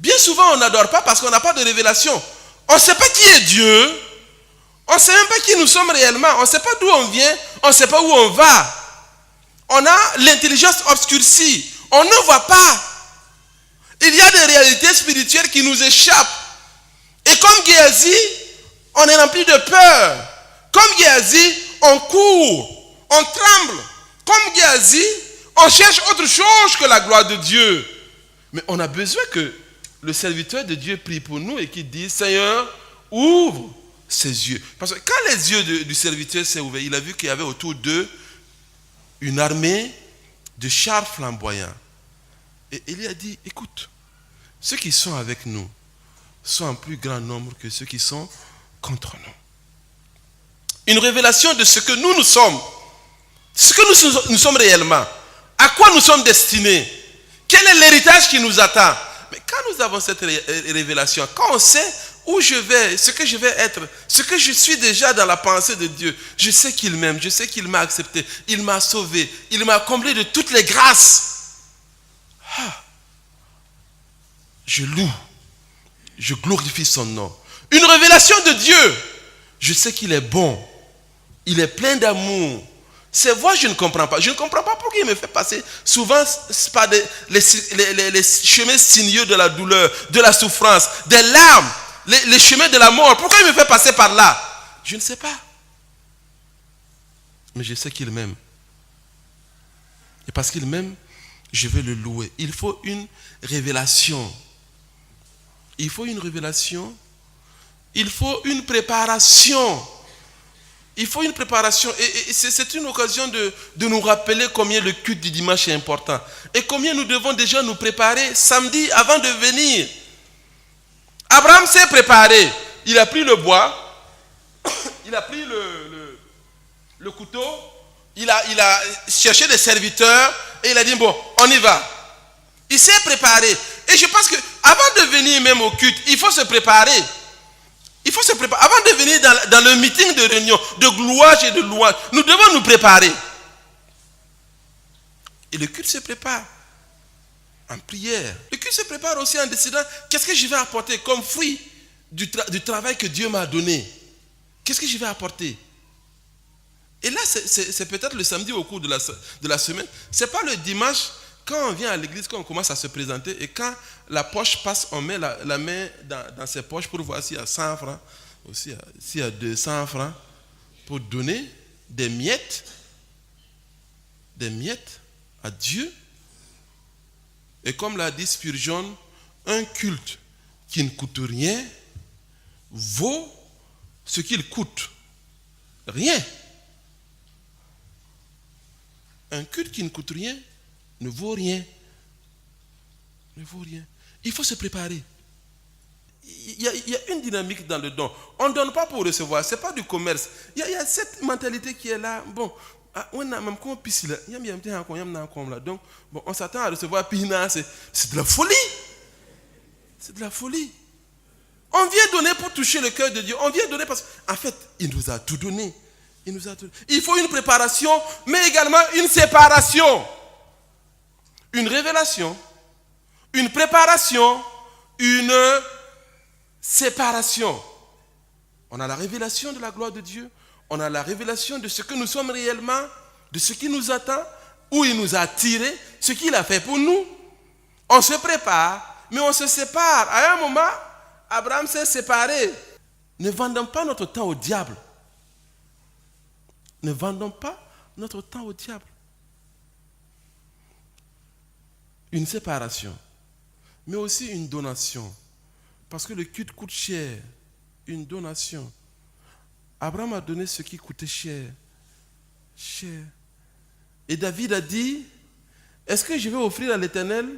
Bien souvent, on n'adore pas parce qu'on n'a pas de révélation. On ne sait pas qui est Dieu. On ne sait même pas qui nous sommes réellement. On ne sait pas d'où on vient. On ne sait pas où on va. On a l'intelligence obscurcie. On ne voit pas. Il y a des réalités spirituelles qui nous échappent. Et comme Géasi, on est rempli de peur. Comme Géasi, on court, on tremble. Comme Géasi, on cherche autre chose que la gloire de Dieu. Mais on a besoin que le serviteur de Dieu prie pour nous et qu'il dise, Seigneur, ouvre ses yeux. Parce que quand les yeux du serviteur s'est ouverts, il a vu qu'il y avait autour d'eux une armée de chars flamboyants. Et il a dit, écoute, ceux qui sont avec nous sont en plus grand nombre que ceux qui sont contre nous. Une révélation de ce que nous sommes, ce que nous sommes réellement, à quoi nous sommes destinés, quel est l'héritage qui nous attend. Mais quand nous avons cette révélation, quand on sait où je vais, ce que je vais être, ce que je suis déjà dans la pensée de Dieu, je sais qu'il m'aime, je sais qu'il m'a accepté, il m'a sauvé, il m'a comblé de toutes les grâces. Je loue, je glorifie son nom. Une révélation de Dieu. Je sais qu'il est bon, il est plein d'amour. Ces voies, je ne comprends pas. Je ne comprends pas pourquoi il me fait passer souvent par les chemins sinueux de la douleur, de la souffrance, des larmes, les chemins de la mort. Pourquoi il me fait passer par là? Je ne sais pas. Mais je sais qu'il m'aime. Et parce qu'il m'aime, je vais le louer. Il faut une révélation. Il faut une révélation. Il faut une préparation. Il faut une préparation. Et c'est une occasion de nous rappeler combien le culte du dimanche est important. Et combien nous devons déjà nous préparer samedi avant de venir. Abraham s'est préparé. Il a pris le bois. Il a pris le couteau. Il a cherché des serviteurs. Et il a dit, bon, on y va. Il s'est préparé. Et je pense qu'avant de venir même au culte, il faut se préparer. Il faut se préparer. Avant de venir dans le meeting de réunion, de louange et de louange, nous devons nous préparer. Et le culte se prépare en prière. Le culte se prépare aussi en décidant qu'est-ce que je vais apporter comme fruit du travail que Dieu m'a donné. Qu'est-ce que je vais apporter? Et là, c'est peut-être le samedi au cours de la semaine. Ce n'est pas le dimanche, quand on vient à l'église, quand on commence à se présenter, et quand la poche passe, on met la main dans ses poches pour voir s'il y a 100 francs, ou s'il y a 200 francs, pour donner des miettes à Dieu. Et comme l'a dit Spurgeon, un culte qui ne coûte rien vaut ce qu'il coûte. Rien. Un culte qui ne coûte rien ne vaut rien. Ne vaut rien. Il faut se préparer. Il y a une dynamique dans le don. On ne donne pas pour recevoir. Ce n'est pas du commerce. Il y a cette mentalité qui est là. Bon, donc, bon, on s'attend à recevoir. C'est de la folie. C'est de la folie. On vient donner pour toucher le cœur de Dieu. On vient donner parce qu'en fait, il nous a tout donné. Il faut une préparation, mais également une séparation. Une révélation, une préparation, une séparation. On a la révélation de la gloire de Dieu. On a la révélation de ce que nous sommes réellement, de ce qui nous attend, où il nous a tirés, ce qu'il a fait pour nous. On se prépare, mais on se sépare. À un moment, Abraham s'est séparé. Ne vendons pas notre temps au diable. Ne vendons pas notre temps au diable. Une séparation, mais aussi une donation. Parce que le culte coûte cher. Une donation. Abraham a donné ce qui coûtait cher. Cher. Et David a dit, est-ce que je vais offrir à l'Éternel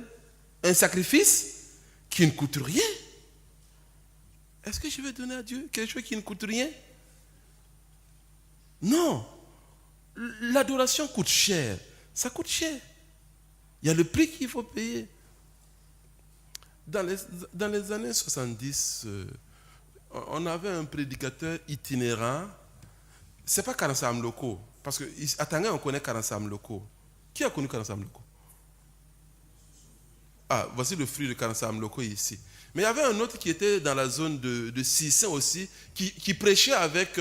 un sacrifice qui ne coûte rien? Est-ce que je vais donner à Dieu quelque chose qui ne coûte rien? Non. L'adoration coûte cher. Ça coûte cher. Il y a le prix qu'il faut payer. Dans les années 70, on avait un prédicateur itinérant. Ce n'est pas Karansam Loko. Parce qu'à Tanguay, on connaît Karansam Loko. Qui a connu Karansam Loko? Ah, voici le fruit de Kansam Loko ici. Mais il y avait un autre qui était dans la zone de Sissin aussi, qui prêchait avec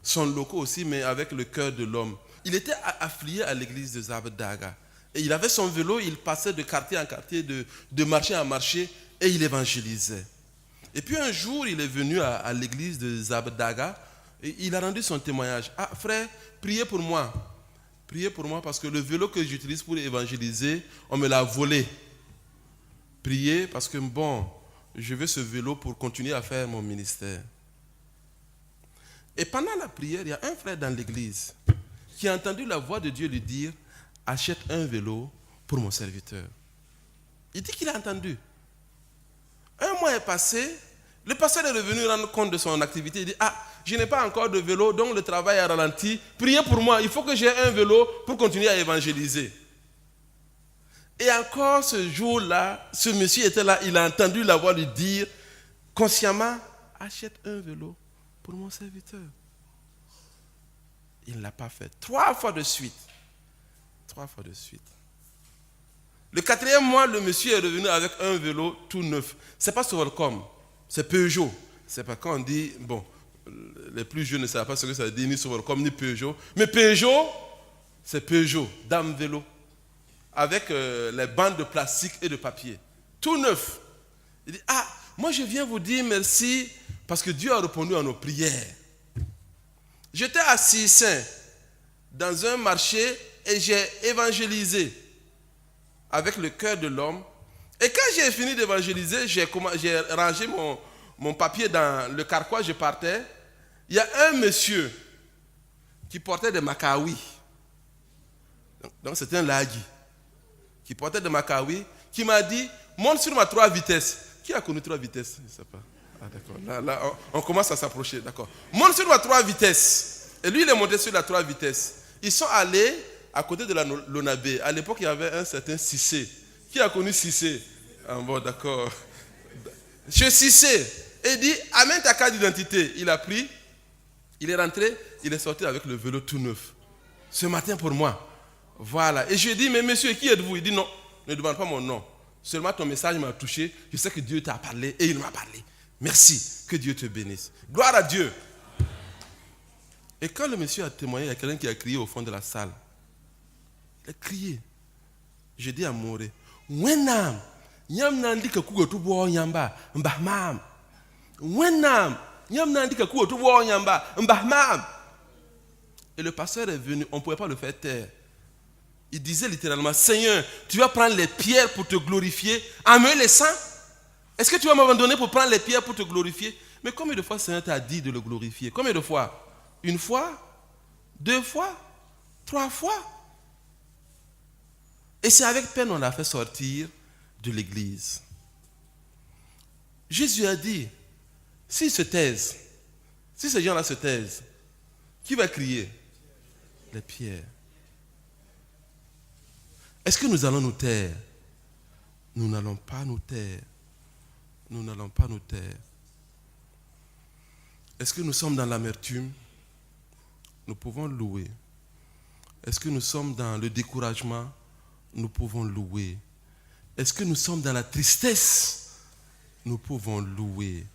son loco aussi, mais avec le cœur de l'homme. Il était affilié à l'église de Zabdaga. Et il avait son vélo, il passait de quartier en quartier, de marché en marché, et il évangélisait. Et puis un jour, il est venu à l'église de Zabdaga, et il a rendu son témoignage. Ah, frère, priez pour moi. Priez pour moi parce que le vélo que j'utilise pour évangéliser, on me l'a volé. Priez parce que, bon, je veux ce vélo pour continuer à faire mon ministère. Et pendant la prière, il y a un frère dans l'église qui a entendu la voix de Dieu lui dire, achète un vélo pour mon serviteur. Il dit qu'il a entendu. Un mois est passé, le pasteur est revenu rendre compte de son activité. Il dit, ah, je n'ai pas encore de vélo, donc le travail a ralenti. Priez pour moi, il faut que j'ai un vélo pour continuer à évangéliser. Et encore ce jour-là, ce monsieur était là, il a entendu la voix lui dire, consciemment, achète un vélo pour mon serviteur. Il ne l'a pas fait. 3 fois de suite. 3 fois de suite. Le 4e mois, le monsieur est revenu avec un vélo tout neuf. Ce n'est pas Sovelcom, c'est Peugeot. C'est pas quand on dit, bon, les plus jeunes ne savent pas ce que ça veut dire, ni Sovelcom, ni Peugeot. Mais Peugeot, c'est Peugeot, dame vélo. Avec les bandes de plastique et de papier. Tout neuf. Il dit, ah, moi je viens vous dire merci parce que Dieu a répondu à nos prières. J'étais à Sissin, dans un marché, et j'ai évangélisé avec le cœur de l'homme. Et quand j'ai fini d'évangéliser, j'ai rangé mon papier dans le carquois, je partais. Il y a un monsieur qui portait des macaouis. Donc c'était un lagui qui portait des macaouis, qui m'a dit, monte sur ma 3 vitesses. Qui a connu 3 vitesses? Je ne sais pas. Ah d'accord, là on commence à s'approcher, d'accord. Monte sur ma 3 vitesses. Et lui, il est monté sur la 3 vitesses. Ils sont allés à côté de la Lonabé. À l'époque, il y avait un certain Cissé. Qui a connu Cissé? Ah bon, d'accord. Chez Cissé. Et il dit, amène ta carte d'identité. Il a pris, il est rentré, il est sorti avec le vélo tout neuf. Ce matin pour moi. Voilà. Et je lui ai dit, mais monsieur, qui êtes-vous? Il dit, non, ne demande pas mon nom. Seulement ton message m'a touché. Je sais que Dieu t'a parlé et il m'a parlé. Merci. Que Dieu te bénisse. Gloire à Dieu. Et quand le monsieur a témoigné, il y a quelqu'un qui a crié au fond de la salle. Il a crié. Je dis à Moré, Wenam, nyam nandi ka kugo tubo nyamba, mbahmam. Wenam, nyam nandi ka kugo tubo nyamba, mbahmam. Et le pasteur est venu, on ne pouvait pas le faire taire. Il disait littéralement, Seigneur, tu vas prendre les pierres pour te glorifier, en me laissant. Est-ce que tu vas m'abandonner pour prendre les pierres pour te glorifier? Mais combien de fois le Seigneur t'a dit de le glorifier? Combien de fois? 1 fois? 2 fois? 3 fois? Et c'est avec peine qu'on l'a fait sortir de l'église. Jésus a dit, s'ils se taisent, si ces gens-là se taisent, qui va crier? Les pierres. Est-ce que nous allons nous taire? Nous n'allons pas nous taire. Nous n'allons pas nous taire. Est-ce que nous sommes dans l'amertume? Nous pouvons louer. Est-ce que nous sommes dans le découragement? Nous pouvons louer. Est-ce que nous sommes dans la tristesse? Nous pouvons louer.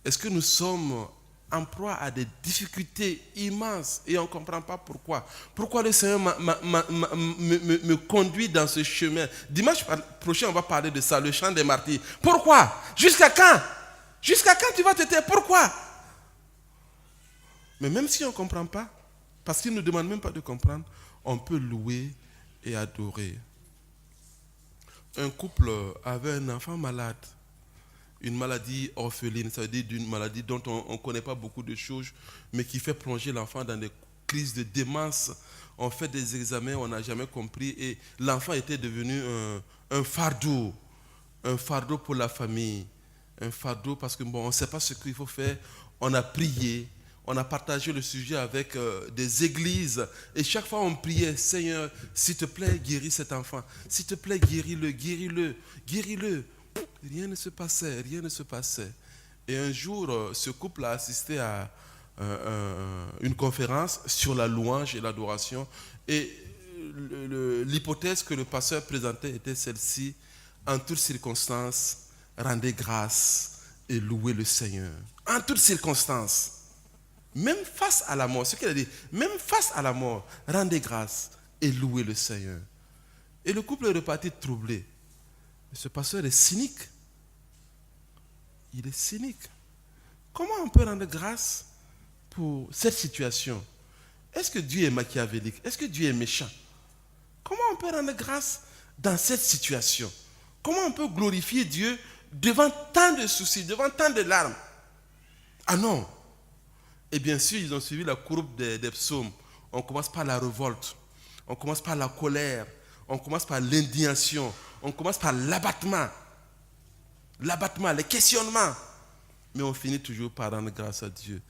Est-ce que nous sommes en proie à des difficultés immenses et on ne comprend pas pourquoi? Pourquoi le Seigneur me conduit dans ce chemin? Dimanche prochain, on va parler de ça, le chant des martyrs. Pourquoi? Jusqu'à quand? Jusqu'à quand tu vas te taire? Pourquoi? Mais même si on ne comprend pas, parce qu'il ne nous demande même pas de comprendre, on peut louer et adorer. Un couple avait un enfant malade, une maladie orpheline, ça veut dire d'une maladie dont on ne connaît pas beaucoup de choses, mais qui fait plonger l'enfant dans des crises de démence. On fait des examens, on n'a jamais compris, et l'enfant était devenu un fardeau pour la famille, un fardeau parce que bon, on ne sait pas ce qu'il faut faire. On a prié. On a partagé le sujet avec des églises. Et chaque fois, on priait, Seigneur, s'il te plaît, guéris cet enfant. S'il te plaît, guéris-le, guéris-le, guéris-le. Rien ne se passait, rien ne se passait. Et un jour, ce couple a assisté à une conférence sur la louange et l'adoration. Et l'hypothèse que le pasteur présentait était celle-ci. En toutes circonstances, rendez grâce et louez le Seigneur. En toutes circonstances. Même face à la mort, ce qu'il a dit, même face à la mort, rendez grâce et louez le Seigneur. Et le couple est reparti troublé. Mais ce pasteur est cynique. Il est cynique. Comment on peut rendre grâce pour cette situation? Est-ce que Dieu est machiavélique? Est-ce que Dieu est méchant? Comment on peut rendre grâce dans cette situation? Comment on peut glorifier Dieu devant tant de soucis, devant tant de larmes? Ah non. Et bien sûr, ils ont suivi la courbe des psaumes. On commence par la révolte, on commence par la colère, on commence par l'indignation, on commence par l'abattement, les questionnements. Mais on finit toujours par rendre grâce à Dieu.